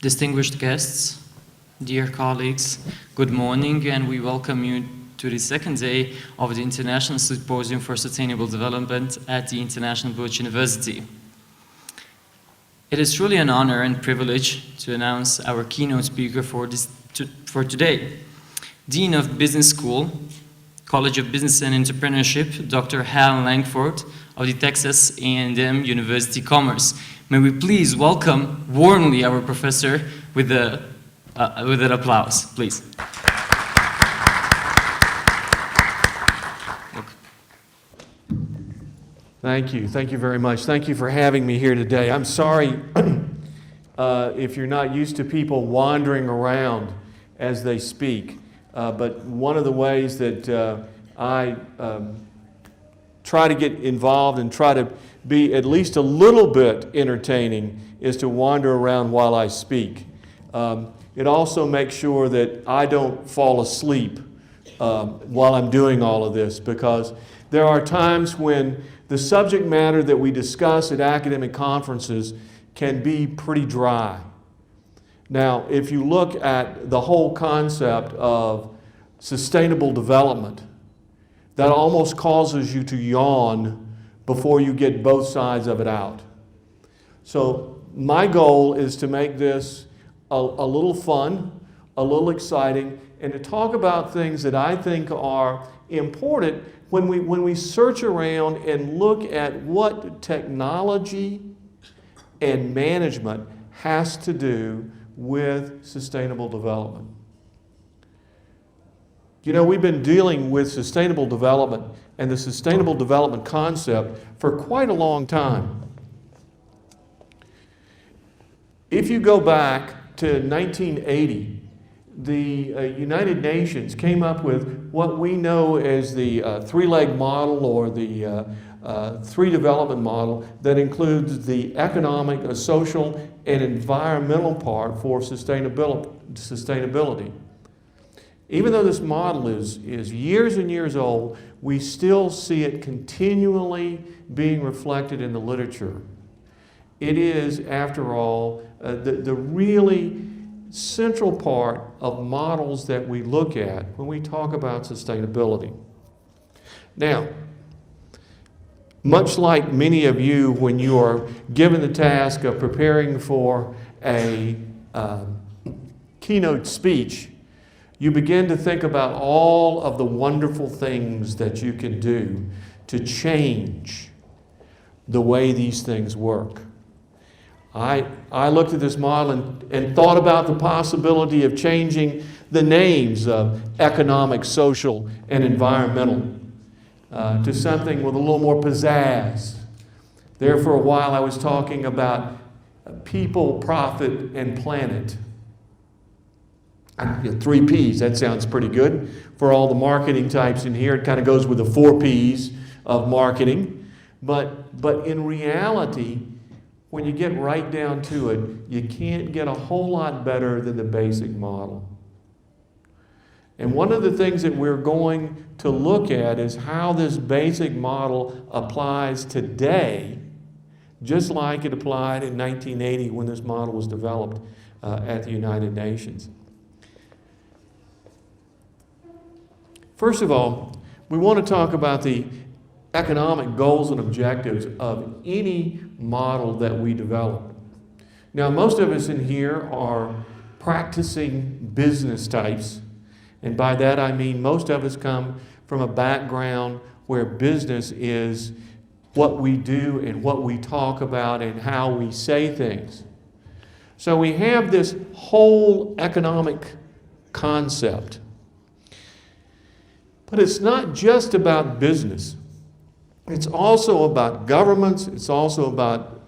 Distinguished guests, dear colleagues, good morning, and we welcome you to the second day of the International Symposium for Sustainable Development at the International Butch University. It is truly an honor and privilege to announce our keynote speaker for today, Dean of Business School, College of Business and Entrepreneurship, Dr. Hal Langford of the Texas A&M University Commerce. May we please welcome warmly our professor with an applause, please. Thank you. Thank you very much. Thank you for having me here today. I'm sorry if you're not used to people wandering around as they speak, but one of the ways that I try to get involved and try to be at least a little bit entertaining is to wander around while I speak. It also makes sure that I don't fall asleep while I'm doing all of this, because there are times when the subject matter that we discuss at academic conferences can be pretty dry. Now, if you look at the whole concept of sustainable development, that almost causes you to yawn before you get both sides of it out. So my goal is to make this a little fun, a little exciting, and to talk about things that I think are important when we search around and look at what technology and management has to do with sustainable development. You know, we've been dealing with sustainable development and the sustainable development concept for quite a long time. If you go back to 1980, the United Nations came up with what we know as the three-leg model, or the three development model, that includes the economic, social, and environmental part for sustainability. Even though this model is years and years old, we still see it continually being reflected in the literature. It is, after all, the really central part of models that we look at when we talk about sustainability. Now, much like many of you, when you are given the task of preparing for a keynote speech, you begin to think about all of the wonderful things that you can do to change the way these things work. I looked at this model and thought about the possibility of changing the names of economic, social, and environmental to something with a little more pizzazz. There for a while I was talking about people, profit, and planet. 3 P's, that sounds pretty good for all the marketing types in here. It kind of goes with the 4 P's of marketing. But in reality, when you get right down to it, you can't get a whole lot better than the basic model. And one of the things that we're going to look at is how this basic model applies today, just like it applied in 1980 when this model was developed at the United Nations. First of all, we want to talk about the economic goals and objectives of any model that we develop. Now, most of us in here are practicing business types, and by that I mean most of us come from a background where business is what we do and what we talk about and how we say things. So we have this whole economic concept. But it's not just about business. It's also about governments. It's also about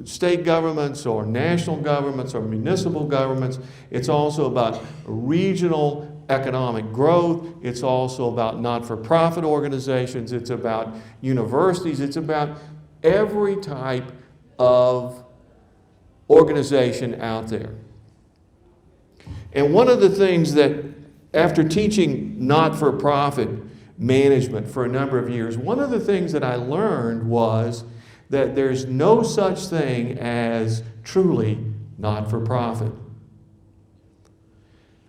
state governments or national governments or municipal governments. It's also about regional economic growth. It's also about not-for-profit organizations. It's about universities. It's about every type of organization out there. And one of the things that, after teaching not-for-profit management for a number of years, one of the things that I learned was that there's no such thing as truly not for profit.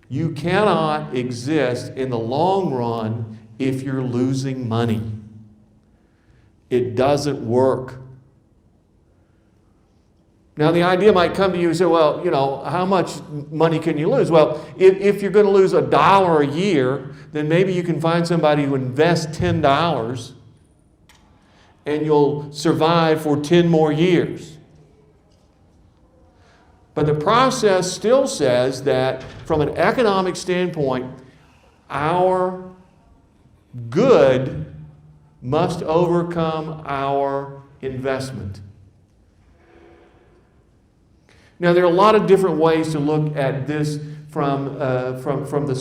You cannot exist in the long run if you're losing money. It doesn't work. Now, the idea might come to you and say, well, how much money can you lose? Well, if you're going to lose $1 a year, then maybe you can find somebody who invests $10 and you'll survive for 10 more years. But the process still says that from an economic standpoint, our good must overcome our investment. Now, there are a lot of different ways to look at this from the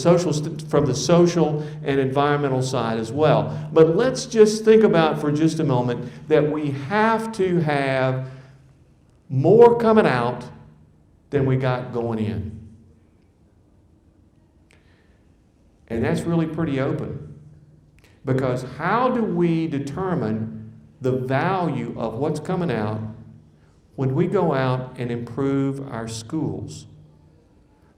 social and environmental side as well. But let's just think about for just a moment that we have to have more coming out than we got going in. And that's really pretty open. Because how do we determine the value of what's coming out when we go out and improve our schools?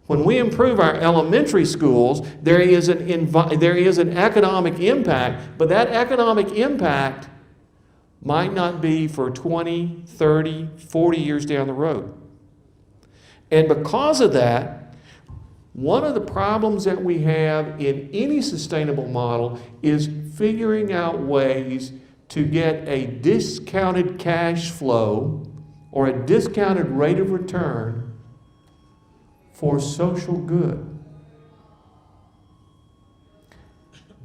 When we improve our elementary schools, there is an economic impact, but that economic impact might not be for 20, 30, 40 years down the road. And because of that, one of the problems that we have in any sustainable model is figuring out ways to get a discounted cash flow or a discounted rate of return for social good.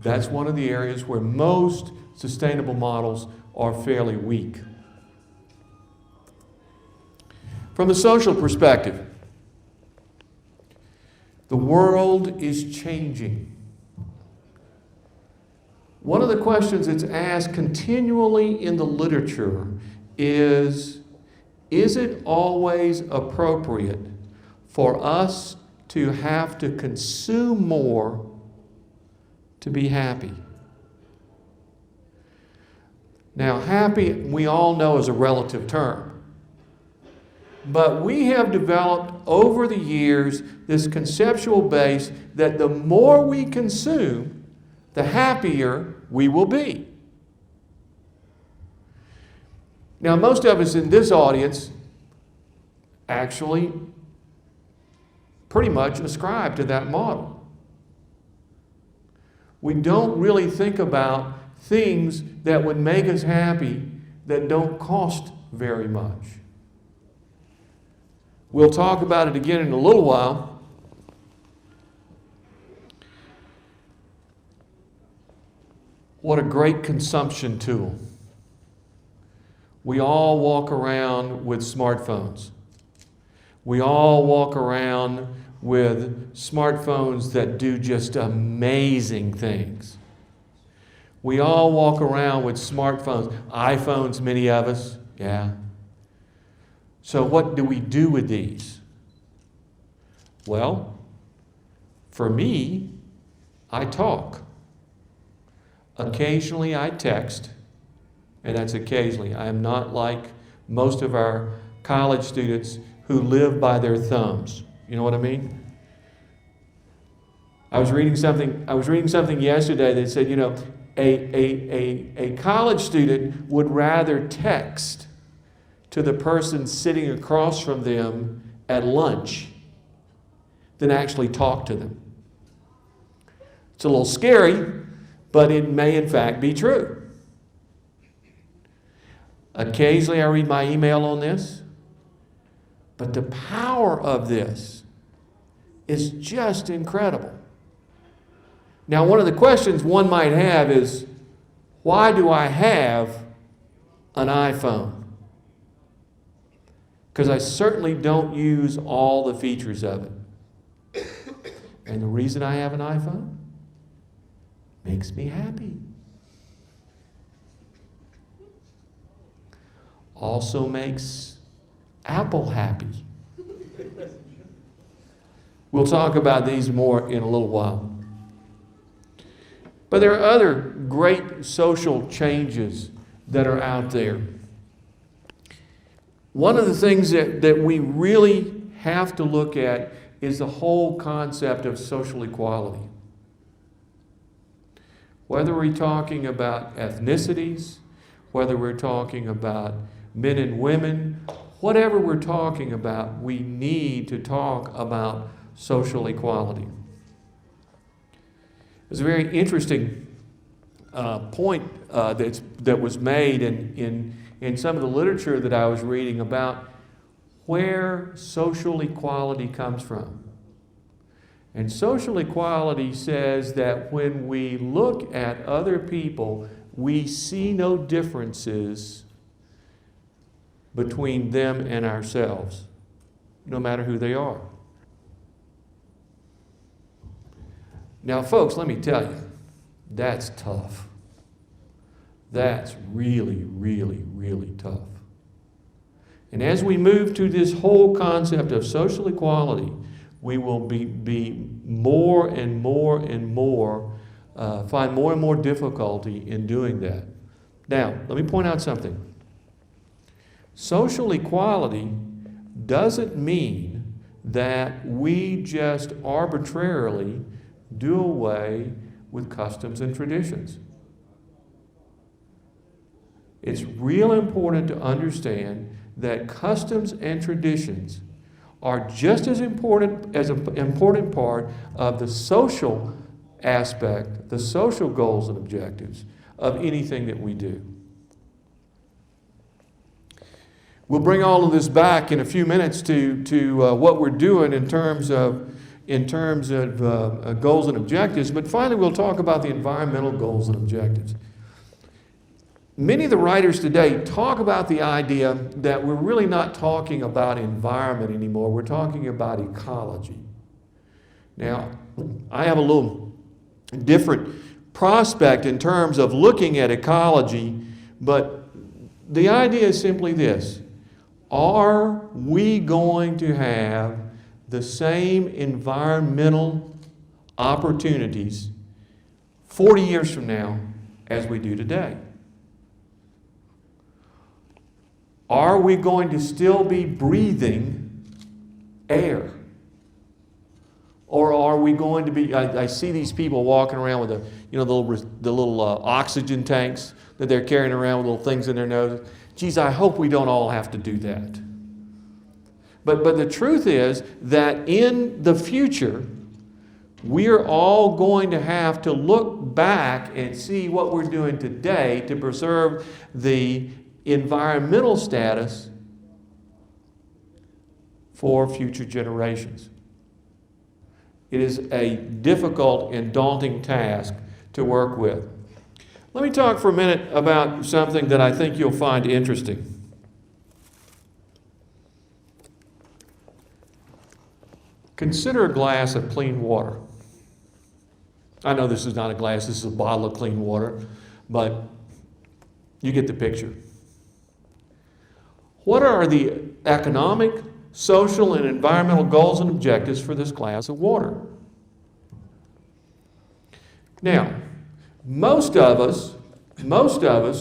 That's one of the areas where most sustainable models are fairly weak. From the social perspective, the world is changing. One of the questions that's asked continually in the literature is it always appropriate for us to have to consume more to be happy? Now, happy, we all know, is a relative term. But we have developed over the years this conceptual base that the more we consume, the happier we will be. Now, most of us in this audience actually pretty much ascribe to that model. We don't really think about things that would make us happy that don't cost very much. We'll talk about it again in a little while. What a great consumption tool. We all walk around with smartphones. We all walk around with smartphones that do just amazing things. We all walk around with smartphones, iPhones, many of us, yeah. So what do we do with these? Well, for me, I talk. Occasionally I text, and that's occasionally. I am not like most of our college students who live by their thumbs. You know what I mean? I was reading something yesterday that said, a college student would rather text to the person sitting across from them at lunch than actually talk to them. It's a little scary, but it may in fact be true. Occasionally I read my email on this, but the power of this is just incredible. Now, one of the questions one might have is, why do I have an iPhone? Because I certainly don't use all the features of it. And the reason I have an iPhone makes me happy. Also makes Apple happy. We'll talk about these more in a little while. But there are other great social changes that are out there. One of the things that we really have to look at is the whole concept of social equality. Whether we're talking about ethnicities, whether we're talking about men and women, whatever we're talking about, we need to talk about social equality. There's a very interesting point that was made in some of the literature that I was reading about where social equality comes from. And social equality says that when we look at other people, we see no differences between them and ourselves, no matter who they are. Now, folks, let me tell you, that's tough. That's really, really, really tough. And as we move to this whole concept of social equality, we will be more and more and more, find more and more difficulty in doing that. Now, let me point out something. Social equality doesn't mean that we just arbitrarily do away with customs and traditions. It's real important to understand that customs and traditions are just as important as an important part of the social aspect, the social goals and objectives of anything that we do. We'll bring all of this back in a few minutes to what we're doing in terms of goals and objectives, but finally we'll talk about the environmental goals and objectives. Many of the writers today talk about the idea that we're really not talking about environment anymore, we're talking about ecology. Now, I have a little different prospect in terms of looking at ecology, but the idea is simply this: are we going to have the same environmental opportunities 40 years from now as we do today? Are we going to still be breathing air? Or are we going to be, I see these people walking around with the little oxygen tanks that they're carrying around with little things in their nose. Geez, I hope we don't all have to do that. But the truth is that in the future, we're all going to have to look back and see what we're doing today to preserve the environmental status for future generations. It is a difficult and daunting task to work with. Let me talk for a minute about something that I think you'll find interesting. Consider a glass of clean water. I know this is not a glass, this is a bottle of clean water, but you get the picture. What are the economic, social, and environmental goals and objectives for this glass of water? Now, most of us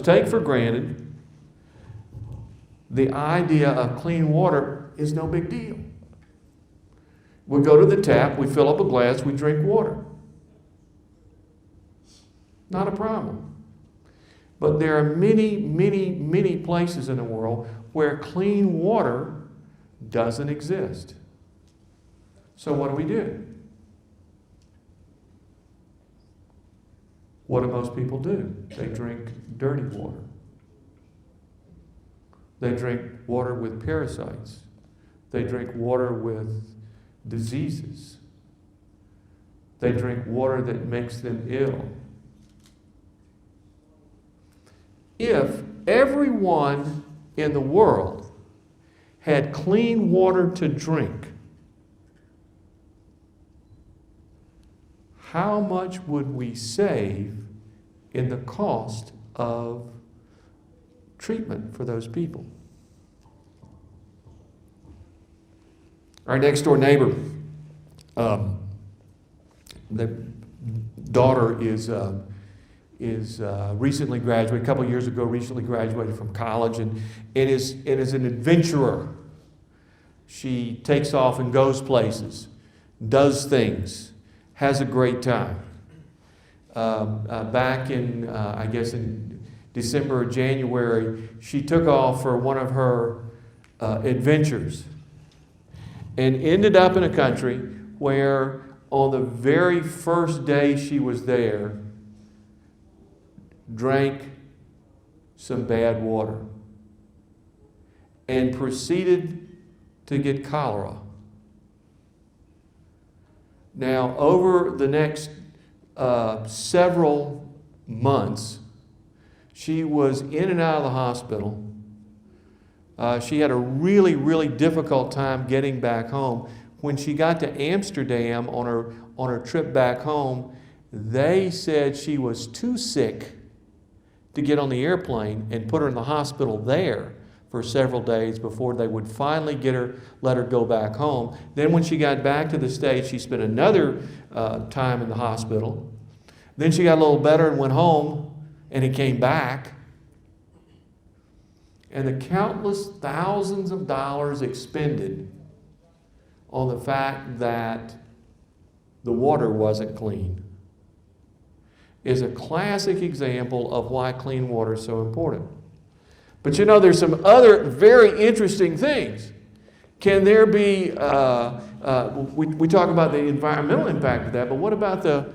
take for granted the idea of clean water is no big deal. We go to the tap, we fill up a glass, we drink water. Not a problem. But there are many, many, many places in the world where clean water doesn't exist. So what do? What do most people do? They drink dirty water. They drink water with parasites. They drink water with diseases. They drink water that makes them ill. If everyone in the world had clean water to drink, how much would we save in the cost of treatment for those people? Our next door neighbor, the daughter is recently graduated, a couple years ago, recently graduated from college and is an adventurer. She takes off and goes places, does things, has a great time. Back in, I guess in December or January, she took off for one of her adventures and ended up in a country where on the very first day she was there, drank some bad water and proceeded to get cholera. Now, over the next several months, she was in and out of the hospital. She had a really, really difficult time getting back home. When she got to Amsterdam on her trip back home, they said she was too sick to get on the airplane and put her in the hospital there for several days before they would finally let her go back home. Then when she got back to the States, she spent another time in the hospital. Then she got a little better and went home, and it came back. And the countless thousands of dollars expended on the fact that the water wasn't clean is a classic example of why clean water is so important. But you know, there's some other very interesting things. Can there be, we talk about the environmental impact of that, but what about the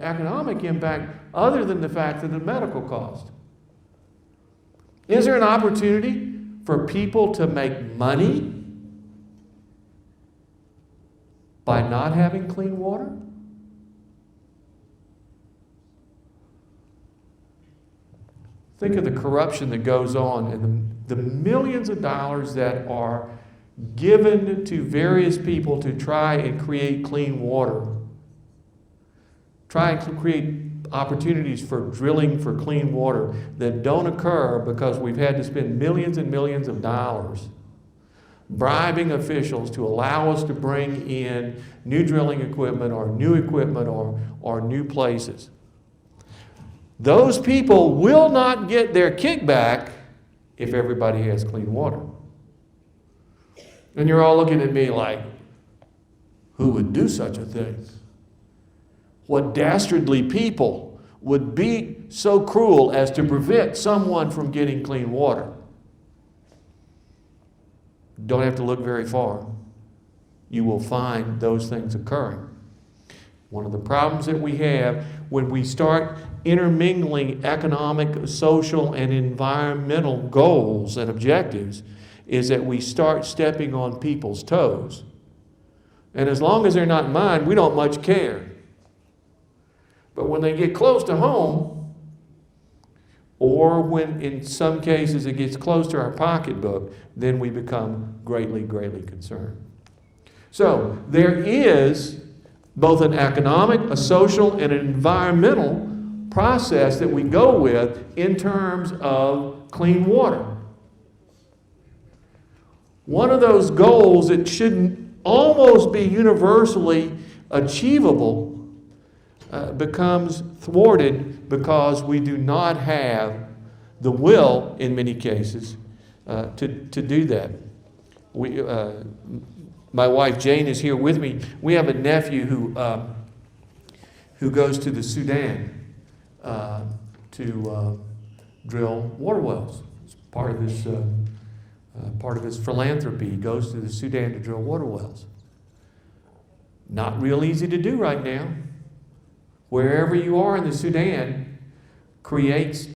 economic impact other than the fact of the medical cost? Is there an opportunity for people to make money by not having clean water? Think of the corruption that goes on and the millions of dollars that are given to various people to try and create clean water. Try and create opportunities for drilling for clean water that don't occur because we've had to spend millions and millions of dollars bribing officials to allow us to bring in new drilling equipment or new places. Those people will not get their kickback if everybody has clean water. And you're all looking at me like, who would do such a thing? What dastardly people would be so cruel as to prevent someone from getting clean water? Don't have to look very far. You will find those things occurring. One of the problems that we have when we start intermingling economic, social, and environmental goals and objectives is that we start stepping on people's toes. And as long as they're not mine, we don't much care. But when they get close to home, or when in some cases it gets close to our pocketbook, then we become greatly, greatly concerned. So there is both an economic, a social, and an environmental process that we go with in terms of clean water. One of those goals that should almost be universally achievable becomes thwarted because we do not have the will, in many cases, to do that. My wife Jane is here with me. We have a nephew who goes to the Sudan to drill water wells. It's part of his philanthropy. He goes to the Sudan to drill water wells. Not real easy to do right now. Wherever you are in the Sudan creates